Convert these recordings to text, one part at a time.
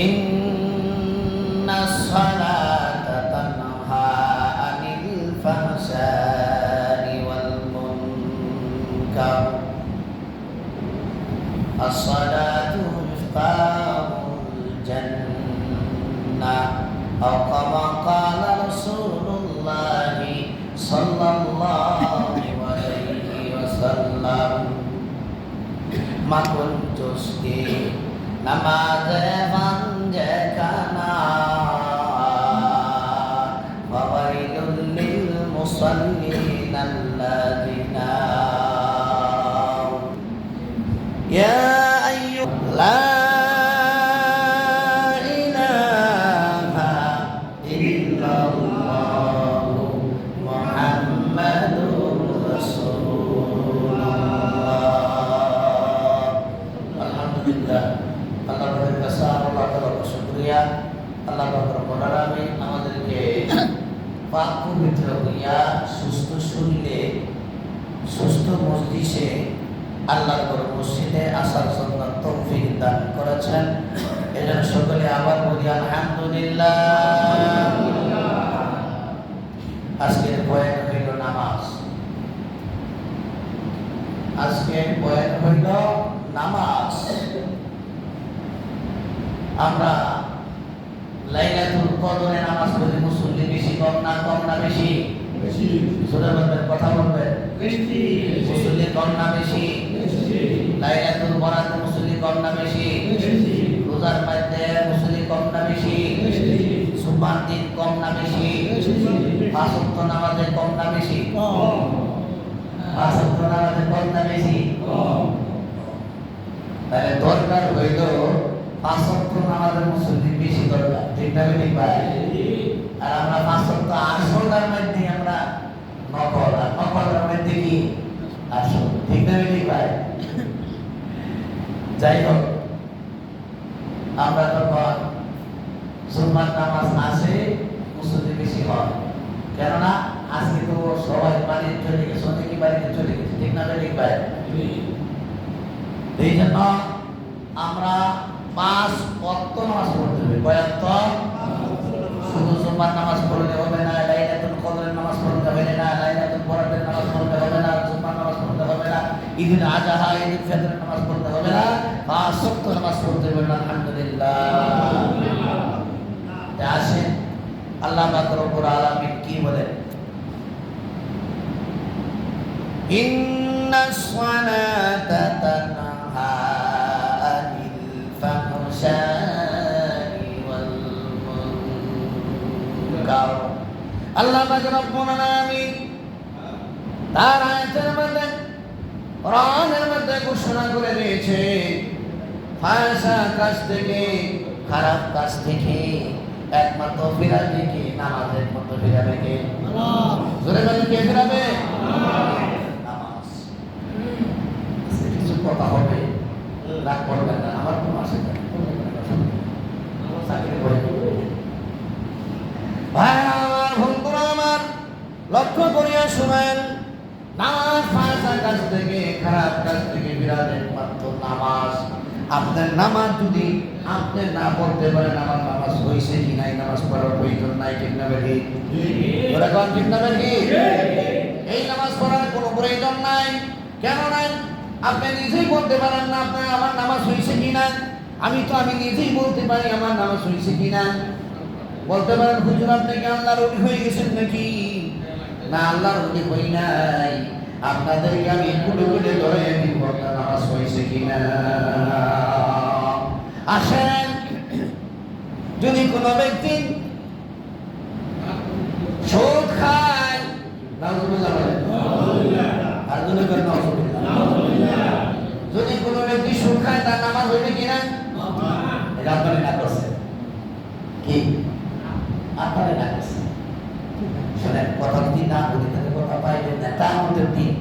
ইন্নাস সালাতা তানহা আনিল ফাহশাই ওয়াল মুনকার as-salatu miftaহul জান্নাহ aw kama qala Rasulullah sallallahu alaihi wasallam makun tuski namaz vanjakana fawailul lil musallin alladhina ya ayyuh la ilaha illallah muhammadur rasulullah alhamdulillah আল্লাহ পাকের কাছে আল্লাহ তাআলার শুকরিয়া আল্লাহ পাক রব্বুল আলামিন আমাদেরকে পাক পবিত্র হইয়া সুস্থ শরীরে সুস্থ মস্তিষ্কে আল্লাহর ঘর মসজিদে আসার জন্য তৌফিক দান করেছেন। এজন্য সকলে আবার বলি আলহামদুলিল্লাহ। আজকের বয়ান হইল নামাজ। আজকের বয়ান হইল নামাজ। আমরা লাইলাতুল কদরে নামাজ পড়ি, মুসল্লি বেশি কম না বেশি? বেশি। সূরা বলবেন, কথা বলবেন, বেশি। মুসল্লি কম না বেশি? বেশি। লাইলাতুল বরাতে মুসল্লি কম না বেশি? বেশি। রোজার মধ্যে মুসল্লি কম না বেশি? বেশি। সুবহান দিন কম না বেশি? বেশি। পাঁচ ওয়াক্ত নামাজে কম না বেশি? কম। পাঁচ ওয়াক্ত নামাজে কম না বেশি? কম। তাহলে দরকার হইল পাঁচ ওয়াক্ত নামাজের মুসল্লি বেশি দরকার, ঠিক না ঠিক ভাই? আর আমরা পাঁচ ওয়াক্ত আসলটার মধ্যে আমরা নকল, আর নকলের মধ্যে কি আসল, ঠিক না ঠিক ভাই? যাই হোক, আমরা যখন সুন্নাত নামাজ আসে মুসল্লি বেশি হয়, কেননা আজকে তো সবাই বাড়িতে চলে গেছে, অনেকে বাড়িতে চলে গেছে, ঠিক না ঠিক ভাই? এই জন্য আমরা পাঁচ ওয়াক্ত নামাজ পড়তে হবে। কয় ওয়াক্ত? শুধু সুন্নাত নামাজ পড়লে হবে না, লাইলাতুল কদরের নামাজ পড়তে হবে না, লাইলাতুল বরাতের নামাজ পড়তে হবে না, সুন্নাত নামাজ পড়তে হবে না, ঈদুল আযহা ঈদুল ফিতরের নামাজ পড়তে হবে না, পাঁচ ওয়াক্ত নামাজ পড়তে হবে না। আলহামদুলিল্লাহ। আসেন আল্লাহ পাক রব্বুল আলামিন কি বলেন? ইন্নাস সালাতা তানহা আনিল ফাহশাই ওয়াল মুনকার। আল্লাহ পাক রব্বুল আলামিন তার আয়াতের মধ্যে, কোরআনের মধ্যে ঘোষণা করে দিয়েছে, ফাহশা কাজ থেকে, খারাপ কাজ থেকে একমাত্র ফিরাবে কি? নামাজ। একমাত্র ফিরাবে কে? নামাজ। জোরে বলেন, কে ফিরাবে? নামাজ। কিছু কথা হবে, রাগ করবেন না, আমার কোনো আসে না। ভাই আমার, বন্ধুরা আমার, লক্ষ্য করিয়া শুনেন, নামাজ ফাহশা কাজ থেকে, খারাপ কাজ থেকে ফিরাবে একমাত্র নামাজ। আপনার নামাজ যদি আপনি না পড়তে পারেন, আমার নামাজ হয়েছে কি নাই, নামাজ পড়ার প্রয়োজন নাই, ঠিক না বেশি? ওরা কোন ঠিক না বেশি? এই নামাজ পড়ার কোনো প্রয়োজন নাই। কেন নাই? আপনি নিজেই বলতে পারেন না আপনার আমার নামাজ হয়েছে কি না। আমি নিজেই বলতে পারি আমার নামাজ হয়েছে কি না। বলতে পারেন, হুজুর আপনি কি আল্লাহর ওলি হয়ে গেছেন নাকি? না, আল্লাহর ওলি হই নাই। আপনাদেরকে আমি কুলে কুলে ধরে দিব আপনার নামাজ হয়েছে কি না। আসেন, যদি কোনো ব্যক্তি সুদ খায়, যদি কোনো ব্যক্তি সুদ খায়, তার নামাজ হইবে কিনা? এটা আপনারা না করছেন কি? আপনারা না করছেন। শোনেন, কথা যদি না বলি তাহলে কথা পাইবেন না। তার মধ্যে দিন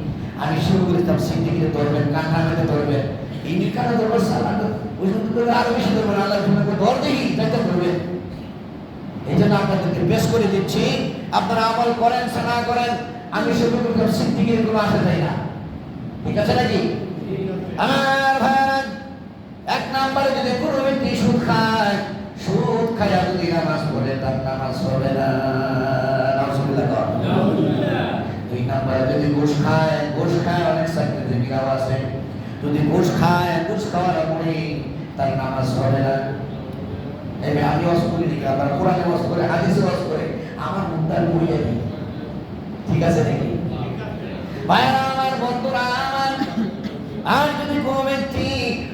আমি শুরু করেছিলাম, সিন্ডিকেটে ধরবেন, কান্নামেতে ধরবেন, এই নিকানে ধরবেন, সালাদ ওই জন্য আরো বেশি ধরবেন, আল্লাহ ধর দেখি যাইতে ধরবেন। এই জন্য আপনাদেরকে বেশ করে দিচ্ছি, আপনারা আমল করেন সে না করেন, আমি শুরু করলাম, সিন্ডিকেট কোনো আসা যায় না, ঠিক আছে নাকি? আমার ভাই, এক নাম্বারে যদি কোনো ব্যক্তি সুদ খায়, তার নামাজ হবে না। নাউজুবিল্লাহ। 2 নম্বরে যদি ঘুষ খায় অনেক চাকরিজীবীরাও আছে, যদি ঘুষ খাওয়ার পরে তার নামাজ হবে না। আমি ওয়াজ করি নাকি, আবার কোরআনে ওয়াজ করে, হাদিসে ওয়াজ করে, আমার মুখটা মুড়িয়ে দিই, ঠিক আছে নাকি? ভাইরা আমার, বন্ধুরা আমার, আর যদি কোনো ব্যক্তি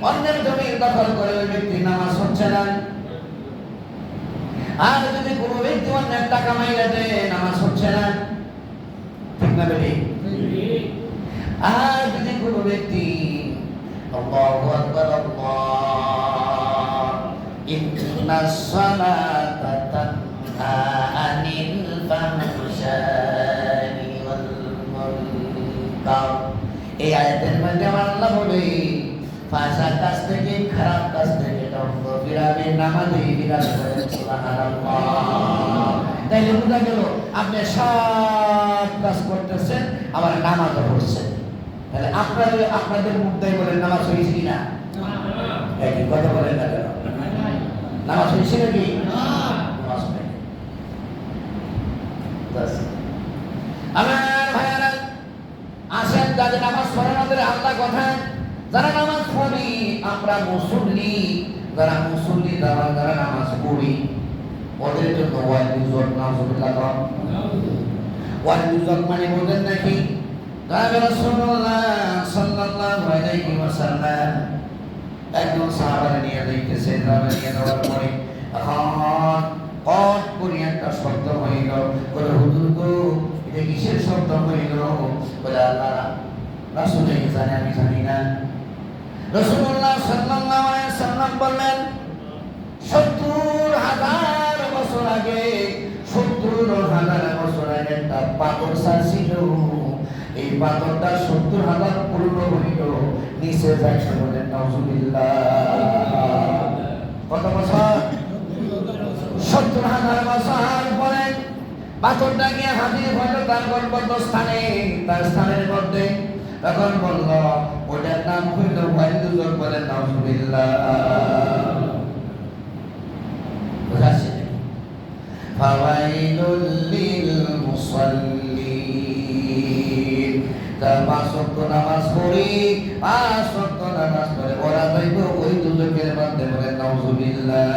অন্যের জমি দখল করে ওই ব্যক্তির নামাজ হচ্ছে না। আর যদি কোনো ব্যক্তি অন্যের টাকা মাইরা দেয় নামাজ হচ্ছে না, ঠিক না বেটি? আর যদি কোনো ব্যক্তি আল্লাহু আকবার আল্লাহ ইন্নাস সালাতা তানহা আনিল ফাহশাই ওয়াল মুনকার, এই আয়াতের মধ্যে আল্লাহ বলে ফাহশা কাজ থেকে, খারাপ কাজ থেকে দণ্ড ফিরাবে, নামাজে বিরাজ করেন। সুবহানাল্লাহ। তাইলে বোঝা গেল আপনি সব কাজ করতেছেন আবার নামাজও পড়ছেন, তাহলে আপনাদের মুদ্দাই বলেন নামাজ হয়েছে কিনা? একই কথা বলেন না কেন? নামাজ হয়েছে নাকি? নামাজ হয়নি। আমার ভাইয়ারা আসেন, যাদের নামাজ পড়ে আমাদের আল্লাহ কথা, যারা নামাজ পড়ি আমরা মুসল্লি, যারা নামাজ পড়ি ওদের জন্য ওয়াইদুজক, নাউজুবিল্লাহ। ওয়াইদুজক মানে বোঝেন নাকি? রাসূলুল্লাহ সাল্লাল্লাহু আলাইহি ওয়াসাল্লাম একজন সাহাবারে নিয়ে যাইতেছে, নিয়ে যাওয়ার পরে এখন কট করে একটা শব্দ হইল, বলে হুজুর গো এটা কিসের শব্দ হইল? বলে আল্লাহ রাসূল জানে, আমি জানি না। রাসূলুল্লাহ সাল্লাল্লাহু আলাইহি ওয়াসাল্লাম বললেন ৭০,০০০ বছর আগে, ৭০,০০০ বছর আগে একটা পাথর ছিল, এই পাথরটা ৭০,০০০ পূর্ণ হইল, নিচে যাইছে, বলেন নাউজুবিল্লাহ। কত বছর? ৭০,০০০ বছর পরে পাথরটা গিয়ে হাজির হইল তার গর্ভস্থ স্থানে, তার স্থানের মধ্যে। তখন বলল ওটার নাম হইল ওয়াইদুজক, বলেন নাউজুবিল্লাহ। বুঝাচ্ছে ফাওয়াইলুল লিল মুসাল্লিন, যারা ৫ ওয়াক্ত নামাজ পড়ি, ৫ ওয়াক্ত নামাজ পড়ে ওরা যাইব ওই দুজকের মধ্যে, বলেন নাউজুবিল্লাহ।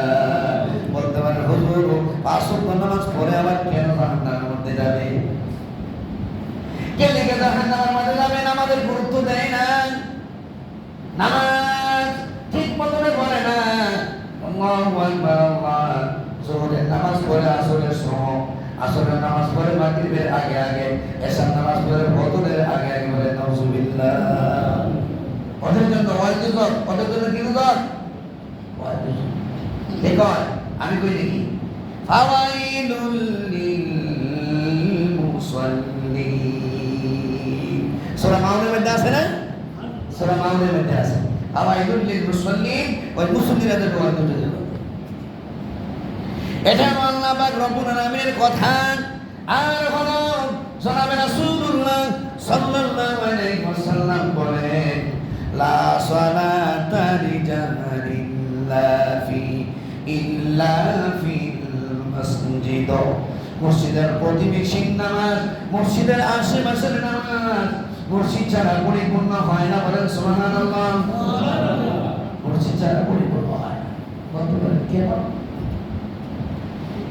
বলতে পারেন হুজুর ৫ ওয়াক্ত নামাজ পড়ে আবার কেন জাহান্নামের মধ্যে যাবে? কে লিখে জাহান্নামের মধ্যে যাবে? আমাদের গুরুত্ব দেয় না, নামাজ ঠিক মতনে পড়ে না। আল্লাহু আকবার আল্লাহ। জোহরের নামাজ পড়ে আসরের সময়, আসরের নামাজ পড়ে মাগরিবের আগে আগে, এশার নামাজ পড়ে ফজরের আগে আগে, বলে নাউজুবিল্লাহ। ওদের জন্য ওয়াইদুজক, ওদের জন্য কি দুজক? ওয়াইদুজক। দেখো আমি কই দেখি ফাওয়াইলুল লিল মুসাল্লিন, সূরা মাউনের মধ্যে আছে না? সূরা মাউনের মধ্যে আছে ফাওয়াইলুল লিল মুসাল্লিন, ওই মুসল্লিদের ওয়াইদুজক। এটা আল্লাহ পাক রব্বুল আলামিনের কথা। আর হলো জনাবে রাসূলুল্লাহ সাল্লাল্লাহু আলাইহি ওয়াসাল্লাম বলেন লা সালাতা ইল্লা ফিল মসজিদ, মসজিদের প্রতিবেশীর নামাজ, মসজিদের আশেপাশের নামাজ, মসজিদ ছাড়া পরিপূর্ণ হয় না, বলেন সুবহানাল্লাহ। মসজিদ ছাড়া পরিপূর্ণ হয় না। বলতে পারেন কে?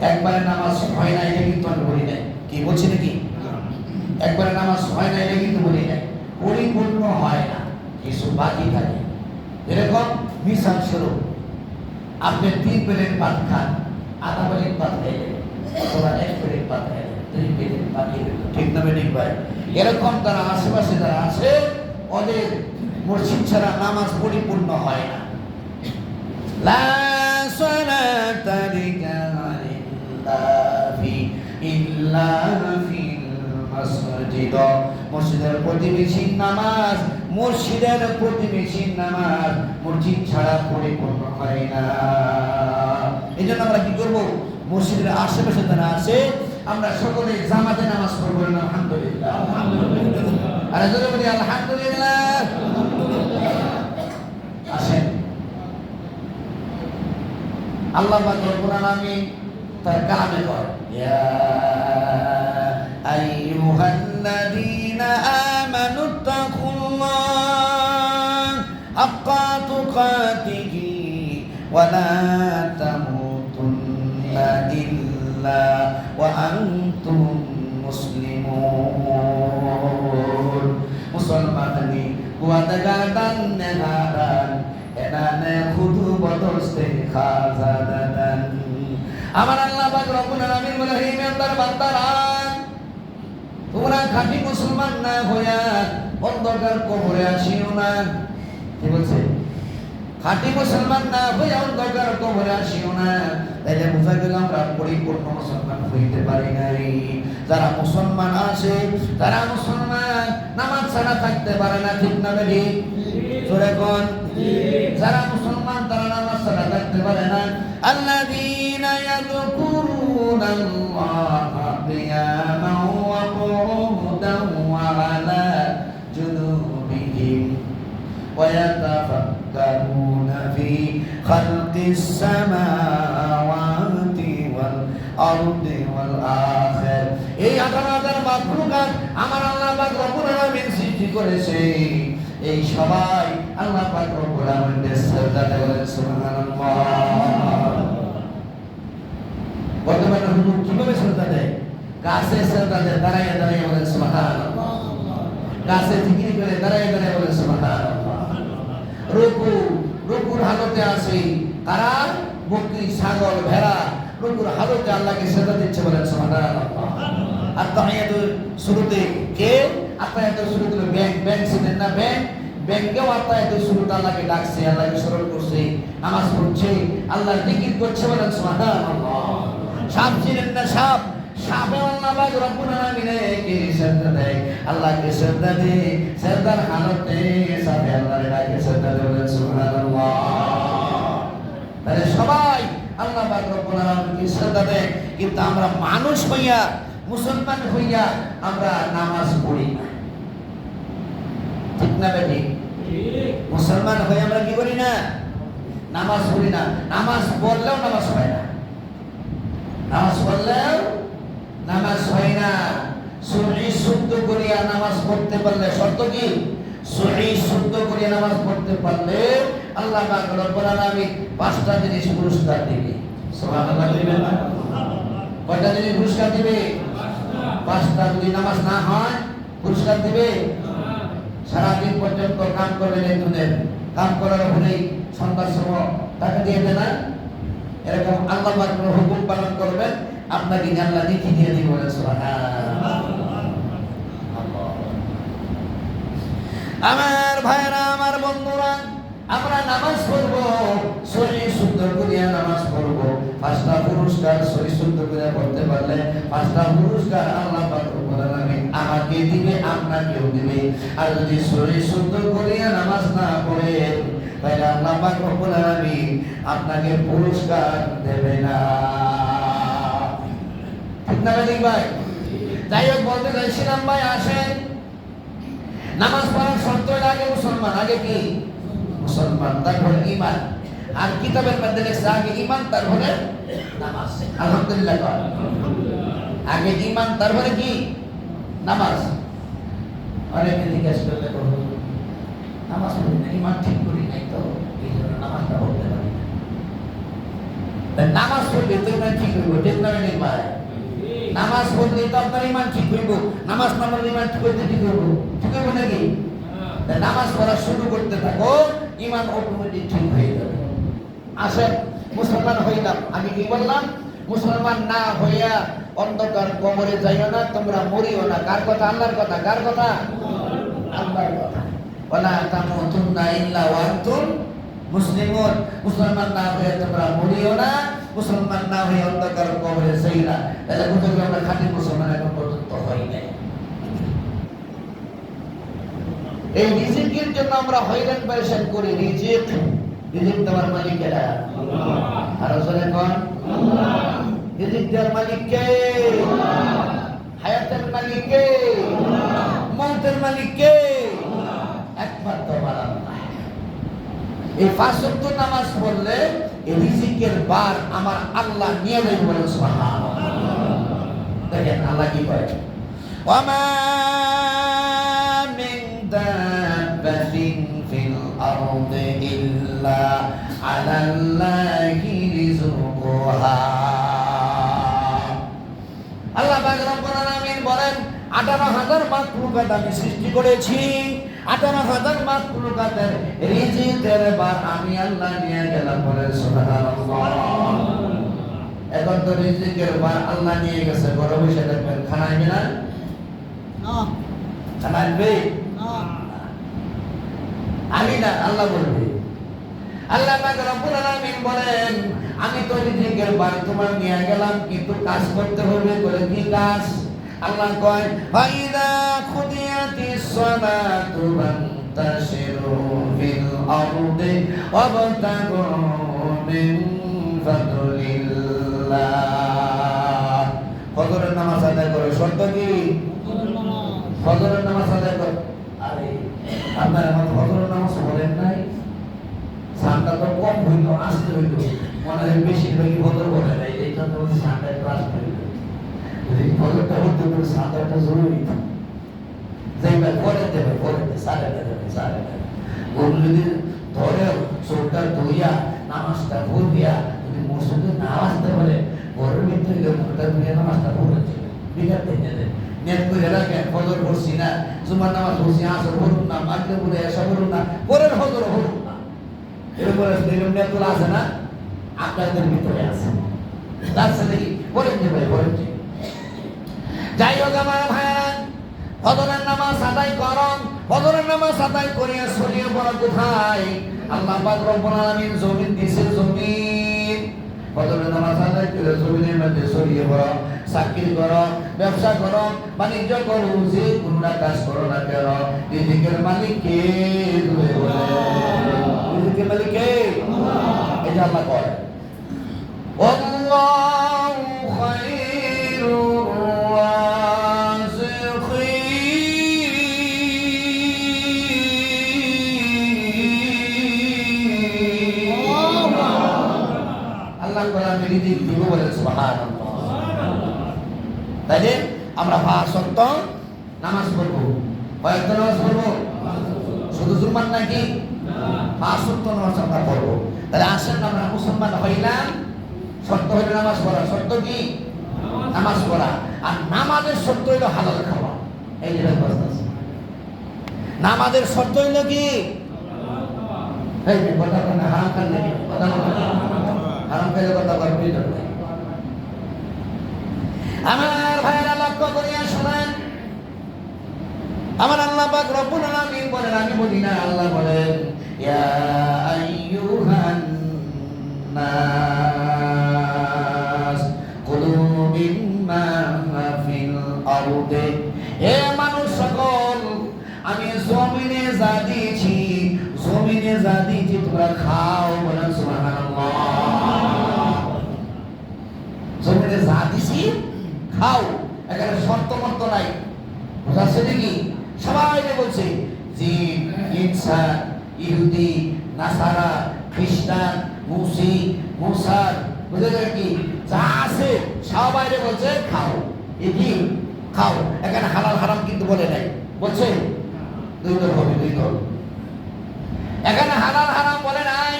একবারে নামাজ হয় না এটা কিন্তু আমি বলি নাই, কি বলছি নাকি? একবারে নামাজ হয় না এটা কিন্তু বলি নাই, পরিপূর্ণ হয় না, কিছু বাকি থাকে। এরকম মিসাল স্বরূপ আপনি 3 প্লেট ভাত খান, আধা প্লেট ভাত খাইলেন, অথবা 1 প্লেট ভাত খাইলেন, 3 প্লেট বাকি রইল, ঠিক না ঠিক ভাই? এরকম তারা আশেপাশে যারা আছে ওদের মসজিদ ছাড়া নামাজ পরিপূর্ণ হয় না। লা সালাতা ইল্লা ফিল মসজিদ, মসজিদের প্রতিবেশীর নামাজ, মসজিদের প্রতিবেশীর নামাজ মসজিদ ছাড়া পরিপূর্ণ হয় না। এই জন্য আমরা কি করবো? মসজিদের আশেপাশে যারা আছে আমরা সকলে জামাতে নামাজ পড়বো, আলহামদুলিল্লাহ। আর জোরে বলি আলহামদুলিল্লাহ। আসেন, আল্লাহ পাক রব্বুল আলামিন তার কালামে কর ইয়া আইয়ুহাল্লাযীনা আমানু তাকুল্লাহ হাক্কা তুকাতিহি ওয়া লা তামুতুন্না ইল্লা ওয়া আনতুম মুসলিমুন মুসলমানি ওয়াদাগাদান নাহারান এনানে খুদু বদস্তে খাজাদান আমার আল্লাহ পাক রব্বুল আলামিন বলে হে ইমানদার বান্দারা তোমরা খাঁটি মুসলমান না হইয়া অন্ধকার কবরে আসিও না কি বলছে খাঁটি মুসলমান না হইয়া অন্ধকার কবরে আসিও না তাইলে বুঝা গেল আমরা পরিপূর্ণ মুসলমান হইতে পারি নাই যারা মুসলমান আছে তারা মুসলমান নামাজ ছাড়া থাকতে পারে না ঠিক না বেটি জোরে কোন যারা মুসলমান তারা নামাজ ছাড়া থাকতে পারে না আল্লাযীনা ইয়াযকুরুনাল্লাহা কিয়ামান ওয়া qu'udan ওয়া আলা জুনুবিহিম ওয়া ইয়াতাফাক্কারুনা ফি খালকিস সামাওয়াতি ওয়াল আরদি ওয়াল আখির এই 18,000 মাখলুকাত আমার আল্লাহ পাক রব্বুল আলামিন সৃষ্টি করেছে এই সবাই আল্লাহ পাক রব্বুল আলামিনের সিজদা দেয় সুবহানাল্লাহ বর্তমানে হুজুর কিভাবে সিজদা দেয় গাছে সিজদা দেয় দাঁড়ায় দাঁড়ায় বলেন সুবহানাল্লাহ গাছে জিকির করে দাঁড়ায় দাঁড়ায় বলেন সুবহানাল্লাহ রুকুর হালতে আছে তারা বকরি ছাগল ভেড়া রুকুর হালতে আল্লাহকে সিজদা দিচ্ছে বলেন সুবহানাল্লাহ আর তাহিয়াতুল শুরুতে কে আতায়াতুল শুরুতে ব্যাংক ছিলেন না ব্যাংকেও আতায়াতুল শুরুতে আল্লাহকে ডাকছে আল্লাহকে স্মরণ করছে নামাজ পড়ছে আল্লাহর জিকির করছে বলেন সুবহানাল্লাহ সাপ ছিলেন না সাপে আল্লাহ পাক রব্বুল আলামিনকে সিজদা দেয় আল্লাহকে সিজদা দেয় সিজদার হালতে সাপে আল্লাহর ডাকে সিজদা দেয় বলেন সুবহানাল্লাহ তাহলে সবাই আল্লাহ পাক রব্বুল আলামিনকে সিজদা দেয় কিন্তু আমরা মানুষ হইয়া মুসলমান হইয়া আমরা নামাজ পড়ি না ঠিক না বেটি মুসলমান হয়ে আমরা কি করি না নামাজ পড়ি না নামাজ পড়লেও নামাজ হয় না নামাজ পড়লেও নামাজ হয় না সহি শুদ্ধ করিয়া নামাজ পড়তে পারলে শর্ত কি সহি শুদ্ধ করিয়া নামাজ পড়তে পারলে আল্লাহ পাক রব্বুল আলামিন 5টা জিনিস পুরস্কার দিবে সুবহানাল্লাহ দিবেন না কয়টা জিনিস পুরস্কার দিবে 5টা যদি নামাজ না হয় পুরস্কার দিবে সারাদিন পর্যন্ত কাম করবেন একজনের কাম করার পরেই সন্ধ্যার সময় টাকা দিয়ে দেন না এরকম আল্লাহ পাকের হুকুম পালন করবেন আপনাকে আল্লাহ নেকি দিয়ে দিবেন বলেন সুবহানাল্লাহ আমার ভাইরা আমার বন্ধুরা আমরা নামাজ পড়ব সহি শুদ্ধ করিয়া নামাজ পড়ব 5টা পুরস্কার সহি শুদ্ধ করিয়া পড়তে পারলে 5টা পুরস্কার আল্লাহ পাক রব্বুল আলামিন আমাকে দিবে আপনাকেও দিবে আর যদি সহি শুদ্ধ করিয়া নামাজ না পড়ে তাহলে আল্লাহ পাক রব্বুল আলামিন আপনাকে পুরস্কার দেবে না ঠিক না ভাই যাই হোক বলতে চাইছিলাম ভাই আসেন নামাজ পড়ার শর্ত আগে মুসলমান আগে কি মুসলমান তারপরে ঈমান আর কিতাবের মধ্যে লেখা আগে ঈমান তারপরে নামাজ আলহামদুলিল্লাহ আগে ঈমান তারপরে কি নামাজ অনেকে জিজ্ঞাসা করলে নামাজ পড়ি না ঈমান ঠিক করি নাই তো এই জন্য নামাজটা পড়তে পারি না নামাজ পড়লে তো ঈমান ঠিক হইব ঠিক না ভাই নামাজ পড়লে তো আপনার ঈমান ঠিক হইব নামাজ না পড়লে ঈমান ঠিক হইতে ঠিক হইব ঠিক হইব নাকি নামাজ পড়া শুরু করতে থাকো ঈমান অটোমেটিক ঠিক হয়ে যাবে আসেন মুসলমান হইলাম আমি কি বললাম মুসলমান না হইয়া অন্ধকার কবরে যাইও না তোমরা মরিও না কার কথা আল্লাহর কথা কার কথা আল্লাহর কথা ওয়ালা তামুতুন্না ইল্লা ওয়া আনতুম মুসলিমুন মুসলমান না হয়ে তোমরা মরিও না মুসলমান না হয়ে অন্ধকার কবরে যাইও না তাহলে বুঝতে আমরা খাঁটি মুসলমান এখন পর্যন্ত হই নাই এই রিজিকের জন্য আমরা হয়রান পরেশান করি রিজিক দেওয়ার মালিক কেরা আল্লাহ আর আসলে কোন আল্লাহ রিজিক দেওয়ার মালিক কে আল্লাহ হায়াতের মালিক কে আল্লাহ মৌতের মালিক কে আল্লাহ একমাত্র আল্লাহ এই 5 ওয়াক্ত নামাজ পড়লে এই রিজিকের বার আমার আল্লাহ নিয়ে নেবে বলে সুবহানাল্লাহ। দেখেন আল্লাহ কি করে, ওয়ামা মিন দাব্বাতিন ফিল আরদি ইল্লা আলাল্লাহি রিজকুহা। আল্লাহ পাক রব্বুল আলামিন বলেন 18,000 মাখলুকাত আমি সৃষ্টি করেছি, 18,000 মাখলুকাতের রিজিকের বার আমি আল্লাহ নিয়ে গেলাম বলে সুবহানাল্লাহ। এখন তো রিজিকের বার আল্লাহ নিয়ে গেছে, বড় বসে দেখবেন খানা আনবে না, খানা আনবে আমি না, আল্লাহ বলবে। আল্লাহ পাক রব্বুল আলামিন বলেন আমি তো রিজিকের বার তোমার নিয়ে গেলাম, কিন্তু কাজ করতে হবে। বলে কি কাজ? আল্লাহ কয় ফাইদা খুদিয়াতিস সালাতু ফান্তাশিরু ফিল আরদি ওয়াবতাগু মিন ফাদলিল্লাহ। ফজরের নামাজ আদায় করো, শর্ত কি? ফজরের নামাজ আদায় করো। আরে আপনারা আমার ফজরের নামাজ পড়েন নাই, সানটা তো কম হইল, আসতে হইল, মনে হয় বেশিরভাগই ফজর পড়ে নাই, এই জন্য সানটা একটু আসতে হইল। ফজরটা হতে হলে সানটা জরুরি, যেবার পরে দেবে পরে সাড়ে দেবে সাড়ে দেবে। ওগুলো যদি ধরে চোখটা ধুইয়া নামাজটা ভুলিয়া যদি মসজিদে না আসতে পারে, ঘরের ভিতরে মুখটা ধুইয়া নামাজটা পড়েছে বিকার থেকে নেট করে রাখেন। ফজর পড়ছি না, জুমার নামাজ পড়ছি, আসর পড়ুন না, মাগরিব পড়ে এসা পড়ুন না, পরের ফজর পড়ুন না, এরকম নেটগুলো আছে না, আপনাদের ভিতরে আছে। তার সাথে কি পড়েন যে ভাই পড়েন। যাই হোক আমার ভাইরা, ফজরের নামাজ আদায় করুন। ফজরের নামাজ আদায় করিয়া ছড়িয়ে পড়া কোথায়? আল্লাহ পাক রব্বুল আলামিন জমিন দিয়েছে, জমিন। ফজরের নামাজ আদায় করে জমিনের মধ্যে ছড়িয়ে পড়ো, চাকরি করো, ব্যবসা করো, বাণিজ্য করো, যে কোনো কাজ করো না কেন, রিজিকের মালিক কে? রিজিকের মালিক কে? এই যে আল্লাহ করে। আল্লাহু খায়রুর তাইলে আমরা 5 ওয়াক্ত নামাজ পড়বো। কয়েক নামাজ পড়বো? শুধু জুমার নাকি? 5 ওয়াক্ত নামাজ আমরা পড়বো। তাহলে আসেন আমরা মুসলমান হইলাম, শর্ত হইল নামাজ পড়া। শর্ত কি? নামাজ পড়া। আর নামাজের শর্ত হইল হালাল খাওয়া। এই যে নামাজের শর্ত হইল কি? এই যে কথা বলে হারাম খান নাকি? কথা বলে হারাম খাইলে কথা বলবি না। আমার ভাইরা লক্ষ্য করিয়া শোনেন, আমার আল্লাহ পাক রব্বুল আলামিন বলেন, আমি বলি না, আল্লাহ বলেন ইয়া আইয়ুহান নাস কুলু মিম্মা ফিল আরদি। হে মানুষ সকল, আমি জমিনে যা দিয়েছি, জমিনে যা দিয়েছি তোমরা খাও। বলেন সুবহানাল্লাহ। জমিনে যা দিছি খাও, এখানে শর্ত মর্ত নাই। বুঝাচ্ছে নাকি? সবাই বলছে জিন, ইনসান, ইহুদি, নাসারা, খ্রিস্টান, মুসি, মুসার, বুঝে কি যা আছে সবাই বলছে খাও। এই কি খাও, এখানে হালাল হারাম কিন্তু বলে নাই। বলছে দুই দল হবে, দুই দল। এখানে হালাল হারাম বলে নাই,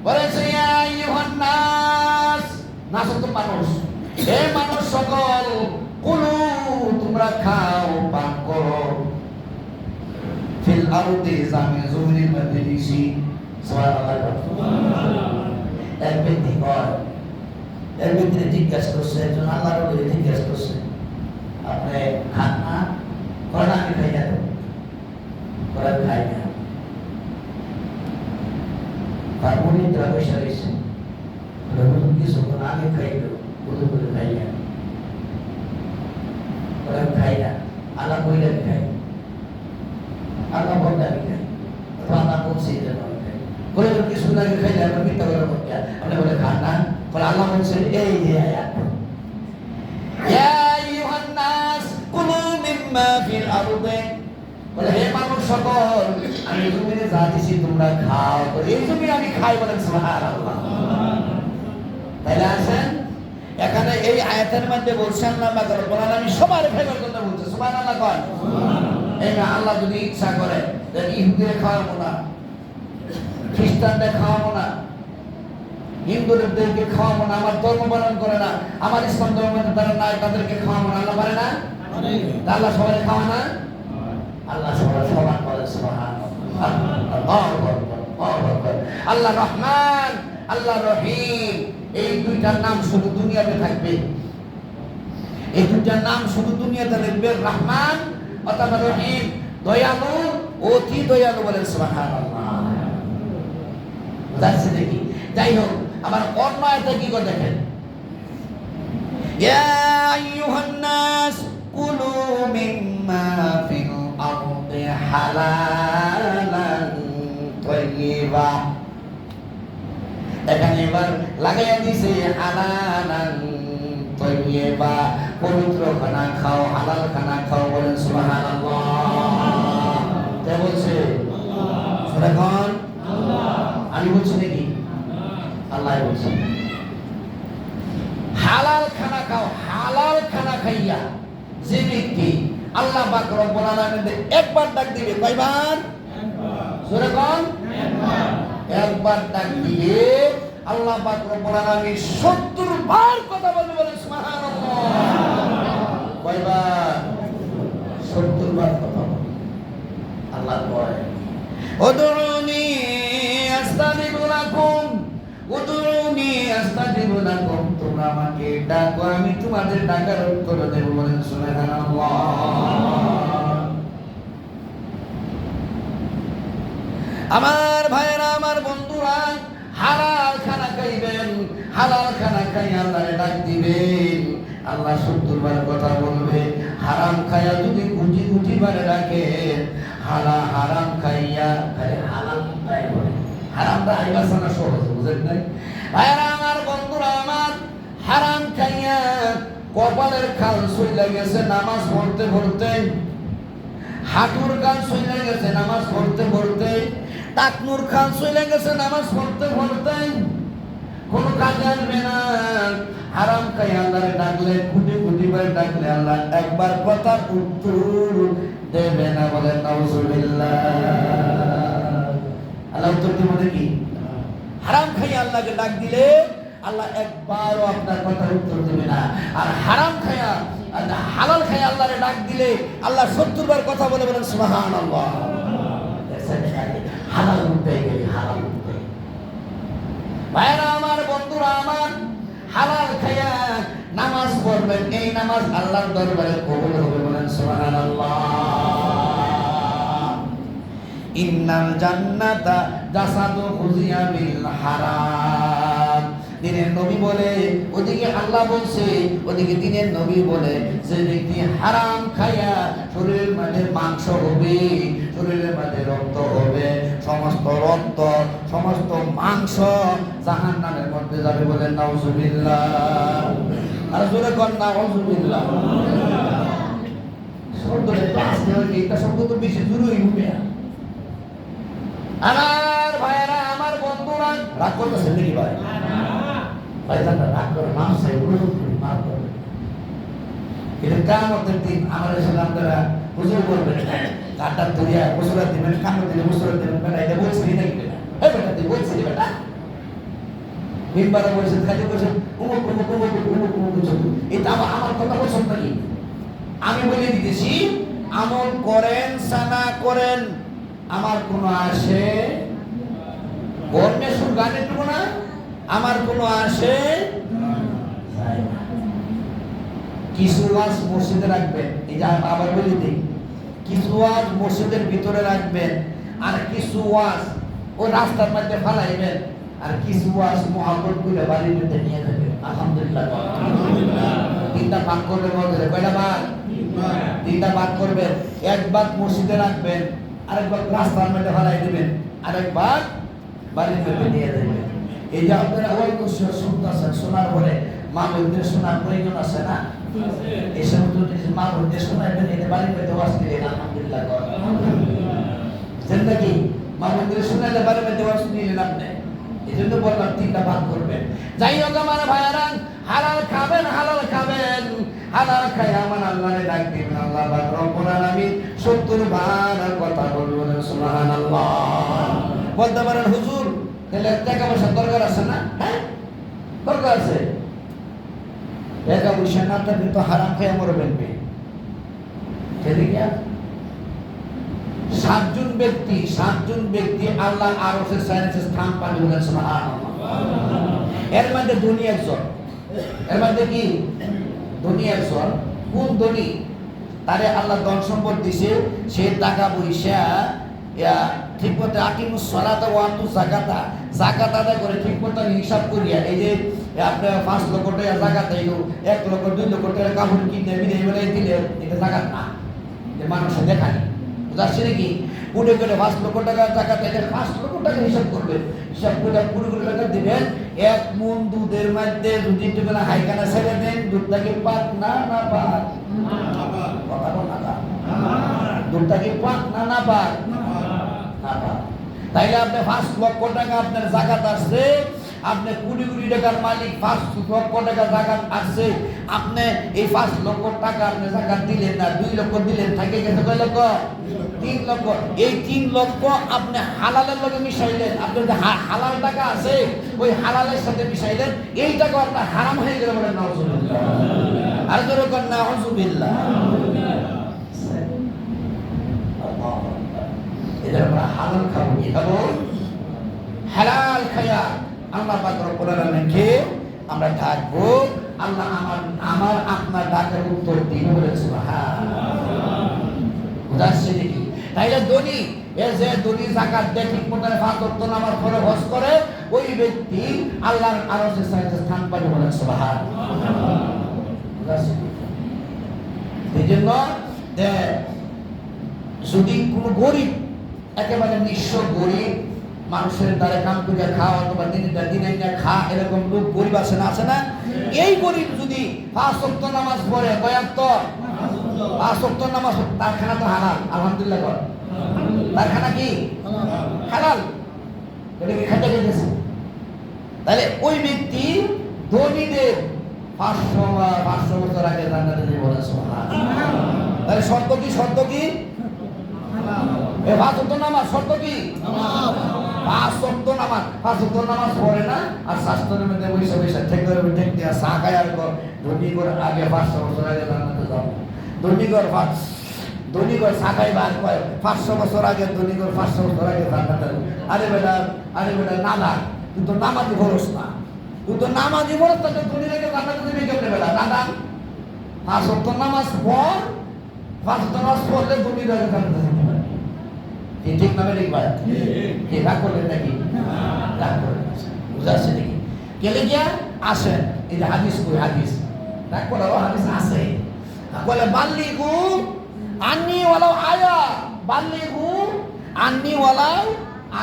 বলেছে ইয়া আইয়ুহান নাস। নাস তো মানুষ। হে মানুষ সকল, কুলু তোমরা খাও, পান করো, ফিল আরদি জমিনের মধ্যে দিছি। সুবহানাল্লাহ। এক ব্যক্তি কয়, এর ভিতরে জিজ্ঞাসা করছে, একজন আল্লাহর ওলি জিজ্ঞাসা করছে, আপনি খান না? কয় না, আমি খাই না। কয় আমি খাই না। তার মুরিদরা বসে রয়েছে, কিছুক্ষণ আগে খাইল, বুঝে বুঝে খাই না। কয় আমি খাই না। আল্লাহ কইলে আমি খাই, আল্লাহ বলতে আমি খাই, অথবা আল্লাহ বলছে এই জন্য আমি খাই। বলে কিছুক্ষণ আগে খাইলে আমরা মিথ্যা কথা বলতে, আপনি বলে খান না? বলে আল্লাহ বলছে এই যে আয়াত, ইয়া আইয়ুহান নাস কুলু মিম্মা ফিল আরদি। বলে হে মানুষ সকল, আমি জমিনে যা দিছি তোমরা খাও, এই জমিনে আমি খাই, বলেন সুবহানাল্লাহ। তাহলে আসেন, এখানে এই আয়াতের মধ্যে বলছেন আল্লাহ পাক রব্বুল আলামিন সবার ফেভার কথা বলছে, সুবহানাল্লাহ কোন। এই না, আল্লাহ যদি ইচ্ছা করে তাহলে ইহুদিরে খাওয়াবো না, খ্রিস্টানদের খাওয়াবো না, হিন্দুদেরকে খাওয়াবো না, আমার ধর্ম পালন করে না, আমার ইসলাম ধর্মের তারা নাই, তাদেরকে খাওয়াবো না, আল্লাহ পারে না? আল্লাহ সবাই খাওয়া না? আল্লাহ সবাই সমান বলে সুবহানাল্লাহ। আল্লাহ রহমান, আল্লাহ রহিম, এই দুইটার নাম শুধু দুনিয়াতে থাকবে, এই দুইটার নাম শুধু দুনিয়াতে থাকবে, রহমান অথবা রহিম, দয়ালু, অতি দয়ালু, বলেন সুবহানাল্লাহ। বুঝাচ্ছে দেখি? যাই হোক, আমার অন্য আয়াতে কি করে দেখেন, ইয়া আইয়ুহান নাস কুলু মিম্মা ফিল আরদি হালালান তাইয়্যিবা। এখানে এবার লাগাইয়া দিছে হালালান তাইয়্যিবা, পবিত্র খানা খাও, হালাল খানা খাও, বলেন সুবহানাল্লাহ। কে বলছে? আল্লাহ। এখন আমি বলছি নাকি? আল্লাহ বলছে হালাল খানা খাও। হালাল খানা খাইয়া যে ব্যক্তি আল্লাহ পাক রব্বুল আলামিন একবার ডাক দিবে, কয়বার? জোরে কোন? একবার ডাক দিলে আল্লাহ পাক রব্বুল আলামিন 70 বার কথা বলবে, বলেন সুবহানাল্লাহ। কয়বার? 70 বার কথা বলবে। আল্লাহ বলে উদউনি আস্তাজিব লাকুম, উদউনি আস্তাজিব লাকুম, তোমরা আমাকে ডাকো, আমি তোমাদের ডাকার উত্তর দেব, বলেন সুবহানাল্লাহ। আমার ভাইয়েরা, আমার বন্ধুরা, হালাল খানা খাইবেন, হালাল খানা খাই আল্লাহরে ডাক দিবেন, আল্লাহ 70 বার কথা বলবে। হারাম খাইয়া যদি কোটি কোটি বার ডাকে, হারাম খাইয়া খালি হালাল খাই বলে, হারামটা আইবাসানা সহজ, বুঝেন নাই? ভাইয়েরা আমার, বন্ধুরা আমার, হারাম খাইয়া কপালের খাল সইলা গেছে নামাজ পড়তে পড়তে, হাঁটুর খাল সইলা গেছে নামাজ পড়তে পড়তে, টাকনুর খাল সইলা গেছে নামাজ পড়তে পড়তে, কোনো কাজে আসবে না। হারাম খাই আল্লাহরে ডাকলে, কোটি কোটি বার ডাকলে আল্লাহ একবার কথার উত্তর দেবে না, বলেন নাউজুবিল্লাহ। আল্লাহ উত্তর দিব নাকি? হারাম খাই আল্লাহকে ডাক দিলে আল্লাহ একবারও আপনার কথার উত্তর দেবে না। আর হারাম খায়া, হালাল খায়া আল্লাহরে ডাক দিলে আল্লাহ 70 বার কথা বলে, বলেন সুবহানাল্লাহ। হালাল উঠে গেলে হালাল উঠে। ভাইরা আমার, বন্ধুরা আমার, হালাল খায়া নামাজ পড়বেন, এই নামাজ আল্লাহর দরবারে কবুল হবে, বলেন সুবহানাল্লাহ। ইন্নাল জান্নাতা জাসাদু খুজিয়া বিল হারাম। দিনের নবী বলে, ওদিকে আল্লাহ বলছে, ওদিকে দিনের নবী বলে, যে ব্যক্তি হারাম খায়া শরীরের মধ্যে মাংস হবে, শরীরের মধ্যে রক্ত হবে, সমস্ত রক্ত, সমস্ত মাংস জাহান্নামের মধ্যে যাবে, বলেন নাউজুবিল্লাহ। আর জোরে কোন নাউজুবিল্লাহ। শব্দটা ক্লাস নেওয়ার এইটা শব্দ তো বেশি জরুরি হবে। আমার ভাইয়েরা, আমার বন্ধুরা, রাগ করতেছেন নাকি ভাই? ভাইজানরা রাগ করে মাফ চাই, অনুরোধ করি, মাফ করবেন। এটা কিয়ামতের দিন আমাদের সাথে আপনারা হুজুর করবেন, কাটা ধরিয়া মুসুরা দিবেন, কামড় দিলে মুসুরা দিবেন, বেটা এটা বলছি নাকি বেটা? এই বেটা তুই বলছিস বেটা? মিম্বারে বলছেন, খালি বলছেন উমুক উমুক উমুক উমুক উমুক উমুক। এটা আমার কথা বলছেন নাকি? আমি বলে দিতেছি, আমল করেন সানা করেন, আমার কোনো আসে বর্ণেশ্বর গানের টুকু না, আমার কোনো আসে। কিছু ওয়াজ মসজিদে রাখবেন, এই যে আবার বলি দিই, কিছু ওয়াজ মসজিদের ভিতরে রাখবেন, আর কিছু ওয়াজ ও রাস্তার মধ্যে ফালাইবেন, আর কিছু ওয়াজ মুহাব্বত করে বাড়ির মধ্যে নিয়ে যাবেন। আলহামদুলিল্লাহ। তিনটা ভাগ করবেন, মধ্যে কয়টা ভাগ? তিনটা ভাগ করবেন। এক ভাগ মসজিদে রাখবেন, আরেকবার রাস্তার মধ্যে ফালাই দিবেন, আরেকবার বাড়ির মধ্যে নিয়ে যাবেন। এই যে আপনারা ওই শুনতেছেন, শোনার পরে মা বোনদের শোনার প্রয়োজন আছে না? এই সমস্ত মা বোনদের শোনাবেন, এটা বাড়ির মধ্যে ওয়াজ দিলেন। আলহামদুলিল্লাহ। জিন্দেগি মাহমুদুর শুনাইলে বারে বারে ওয়াজ নিলেন আপনি, এই জন্য বললাম 3টা ভাগ করবেন। যাই হোক আমার ভাইয়ারা, হালাল খাবেন, হালাল খাবেন, হালাল খাই আমার আল্লাহরে ডাক দিবেন। আল্লাহ পাক রব্বুল আলামিন 70 বার কথা বলবেন সুবহানাল্লাহ। বলতে পারেন হুজুর তাহলে টাকা পয়সা দরকার আছে না? হ্যাঁ দরকার আছে। টাকা পয়সা না থাকলে তো হারাম খেয়ে মরবেন। এদিকে 7জন ব্যক্তি আল্লাহ আরশের সাইনেসে স্থান পাবে বলেন সুবহানাল্লাহ। এর মধ্যে ধনী একজন, এর মধ্যে কি ধনী একজন। কোন ধনী? তারে আল্লাহ ধন সম্পদ দিছে, সে টাকা পয়সা ঠিক মতো আকিমুস সালাতা ওয়া আতু যাকাতা, যাকাত আদায় করে ঠিক মতো হিসাব করিয়া, এই যে আপনি 5 লক্ষ টাকা যাকাত দিলো, 1 লক্ষ 2 লক্ষ টাকা কাপড় কিনে বিদেশে বেড়ে দিলে এটা যাকাত না, যে মানুষ দেখানি বুঝাচ্ছে নাকি? পুড়ে করে 5 লক্ষ টাকা টাকা তাইলে 5 লক্ষ টাকা হিসাব করবেন, হিসাব করে পুরো টাকা দিবেন। 1 মণ দুধের মধ্যে যদি একটু বেলা হাইখানা ছেড়ে দেন, দুধটাকে পাক না না পাক? কথা বল না, দুধটাকে পাক না না পাক? না পাক। তাইলে আপনি 5 লক্ষ টাকা আপনার যাকাত আসছে, আপনি 20 টাকার মালিক, 5 লক্ষ টাকা যাকাত আসছে, আপনি এই 5 লক্ষ টাকা আপনি যাকাত দিলেন না, 2 লক্ষ দিলেন, থাকে গেছে কয় লক্ষ? 3 লক্ষ। এই 3 লক্ষ আপনি হালালের লগে মিশাইলেন, আপনার যে হালাল টাকা আছে ওই হালালের সাথে মিশাইলেন, এই টাকা আপনার হারাম হয়ে গেল বলেন নাউজুবিল্লাহ। আর জোরে কোন নাউজুবিল্লাহ। এদের আমরা হালাল খাবো, কি খাবো? হালাল খায়া আল্লাহ পাক রব্বুল আলামিনকে আমরা ডাকবো, আল্লাহ আমার আপনার ডাকের উত্তর দিন বলেন সুবহানাল্লাহ। বুঝাচ্ছে নাকি? তাইলে ধনী, এ যে ধনী যাকাত দেয় ঠিক মতো 5 ওয়াক্ত নামাজ পড়ে হজ করে, ওই ব্যক্তি আল্লাহর আরশের সাথে স্থান পাবে বলেন সুবহানাল্লাহ। বুঝাচ্ছে? এই জন্য যদি কোনো গরিব, একেবারে নিঃস্ব গরিব, মানুষের দ্বারা কাম করে খাওয়া অথবা দিনে খা, এরকম লোক গরিব আছে না? আছে না? এই গরিব যদি 5 ওয়াক্ত নামাজ পড়ে, কয় ওয়াক্ত? 5 ওয়াক্ত নামাজ, তার খানা তো হালাল, আলহামদুলিল্লাহ কর। তার খানা কি হালাল, এটা কি খাইতে গেছে? তাহলে ওই ব্যক্তি ধনীদের 500 বছর আগে জান্নাতে যাবে বলেন সুবহানাল্লাহ। তাহলে শর্ত কি? শর্ত কি? এই 5 ওয়াক্ত নামাজ শর্ত কি? 5 ওয়াক্ত নামাজ। 5 ওয়াক্ত নামাজ পড়ে না আর শাস্ত্রের মধ্যে বৈশা ঠিক করে ঠিক দিয়া চা খায় আর ধনী করে আগে 500 বছর আগে জান্নাতে যাও। ধনী করে চা খাই বার কয় 500 বছর আগে, ধনী করে 500 বছর আগে জান্নাতে। আরে বেটা নাদা, তুই তো নামাজি বলস না, তুই তো নামাজি বলস না, ধনী রেখে জান্নাতে দিবি কেমনে বেটা? নাদা 5 ওয়াক্ত নামাজ পড়, 5 ওয়াক্ত নামাজ পড়লে ধনী রেখে জান্নাতে দিবি। ঠিক না ঠিক ভাই? কি রাগ করলেন নাকি? রাগ করলেন, বুঝাচ্ছে নাকি? কেলে গিয়া আসেন, এই যে হাদিস, কই হাদিস? রাগ করারও হাদিস আছে। বলে বাল্লিগু আন্নি ওয়ালাউ আয়া, বাল্লিগু আন্নি ওয়ালাউ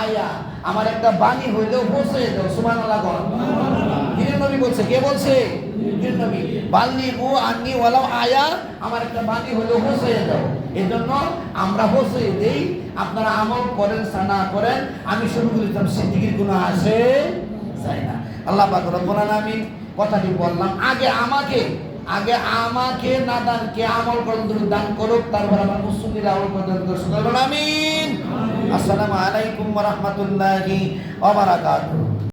আয়া, আমার একটা বাণী হইলেও পৌঁছে দাও। সুবহানাল্লাহ। দিনের নবী বলছে। কে বলছে? দিনের নবী। বাল্লিগু আন্নি ওয়ালাউ আয়া, আমার একটা বাণী হইলেও পৌঁছে দাও। এজন্য আমরা পৌঁছে দেই, আপনারা আমল করেন না করেন, আমি শুরু করেছিলাম সিদ্দিকীর গুনাহ আসে যায় না। আল্লাহ পাক রব্বুল আলামিন কথাটি বললাম, আগে আমাকে নাদানকে আমল করার দান করুক, তারপর আমার মুসলিমরা আমল করার আমিন। আসসালামু আলাইকুম ওয়া রাহমাতুল্লাহি ওয়া বারাকাতুহু।